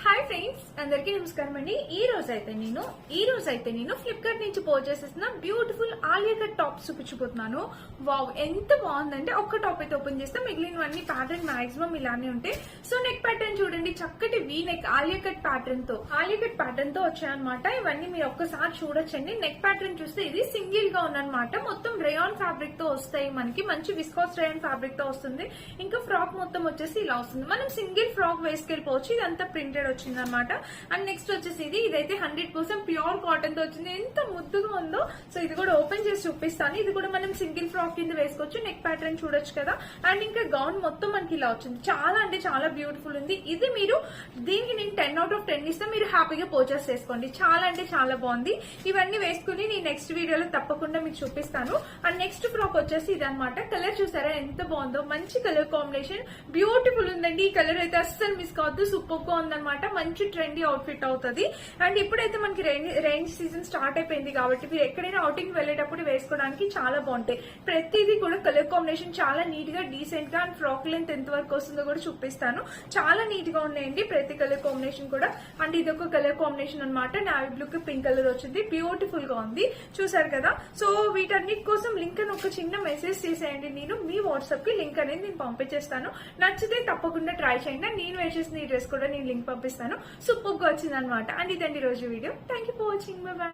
Hi friends, అందరికీ నమస్కారం అండి. ఈ రోజు అయితే నేను ఫ్లిప్కార్ట్ నుంచి పర్చేస్ చేసిన బ్యూటిఫుల్ ఆలియా కట్ టాప్స్ చూపించబోతున్నాను. వావ్, ఎంత బాగుందంటే ఒక్క టాప్ అయితే ఓపెన్ చేస్తే మిగిలినవన్నీ ప్యాటర్న్ మాక్సిమం ఇలానే ఉంటాయి. సో నెక్ ప్యాటర్న్ చూడండి, చక్కటి V neck Alia cut pattern తో వచ్చాయన్నమాట. ఇవన్నీ మీరు ఒక్కసారి చూడొచ్చండి. నెక్ ప్యాటర్న్ చూస్తే ఇది సింగిల్ గా ఉందన్నమాట. మొత్తం రేయాన్ ఫ్యాబ్రిక్ తో వస్తాయి, మనకి మంచి విస్కాస్ రేయాన్ ఫ్యాబ్రిక్ తో వస్తుంది. ఇంకా ఫ్రాక్ మొత్తం వచ్చేసి ఇలా వస్తుంది. మనం సింగిల్ ఫ్రాక్ వేసుకెళ్ళిపోవచ్చు. ఇదంతా ప్రింటెడ్ వచ్చింది అనమాట. అండ్ నెక్స్ట్ వచ్చేసి ఇదైతే 100% ప్యూర్ కాటన్ తో వచ్చింది. ఎంత ముద్దుగా ఉందో. సో ఇది కూడా ఓపెన్ చేసి చూపిస్తాను. ఇది కూడా మనం సింగిల్ ఫ్రాక్ కింద వేసుకోవచ్చు. నెక్ ప్యాటర్న్ చూడొచ్చు కదా. అండ్ ఇంకా గౌన్ మొత్తం మనకి ఇలా వచ్చింది. చాలా అంటే చాలా బ్యూటిఫుల్ ఉంది. ఇది మీరు దీనికి నేను 10 out of 10 ఇస్తే మీరు హ్యాపీగా పర్చేస్ చేసుకోండి. చాలా అంటే చాలా బాగుంది. ఇవన్నీ వేసుకుని నేను నెక్స్ట్ వీడియోలో తప్పకుండా మీకు చూపిస్తాను. అండ్ నెక్స్ట్ ఫ్రాక్ వచ్చేసి ఇది అనమాట. కలర్ చూసారా ఎంత బాగుందో. మంచి కలర్ కాంబినేషన్, బ్యూటిఫుల్ ఉందండి. ఈ కలర్ అయితే అస్సలు మిస్ కావద్దు. సూపర్ గా ఉందన్నమాట. మంచి ట్రెండీ అవుట్ఫిట్ అవుతుంది. అండ్ ఇప్పుడైతే మనకి రైన్ సీజన్ స్టార్ట్ అయిపోయింది కాబట్టి మీరు ఎక్కడైనా అవుటింగ్ వెళ్ళేటప్పుడు వేసుకోవడానికి చాలా బాగుంటాయి. ప్రతిదీ కూడా కలర్ కాంబినేషన్ చాలా నీట్ గా డీసెంట్ గా. అండ్ ఫ్రాక్ లెంత్ ఎంత వరకు వస్తుందో కూడా చూపిస్తాను. చాలా నీట్ గా ఉన్నాయండి ప్రతి కలర్ కాంబినేషన్ కూడా. అండ్ ఇది ఒక కలర్ కాంబినేషన్ అనమాట. నావీ బ్లూ కి పింక్ కలర్ వచ్చింది. బ్యూటిఫుల్ గా ఉంది, చూసారు కదా. సో వీటన్నిటి కోసం లింక్ అని ఒక చిన్న మెసేజ్ చేసేయండి. నేను మీ వాట్సాప్ కి లింక్ అనేది నేను పంపించేస్తాను. నచ్చితే తప్పకుండా ట్రై చేయండి. నేను వేసేసిన ఈ డ్రెస్ కూడా నేను లింక్ పంపిస్తాను. సూపర్ గా వచ్చింది అనమాట. అండ్ ఇదండి రోజు video. Thank you for watching. By by.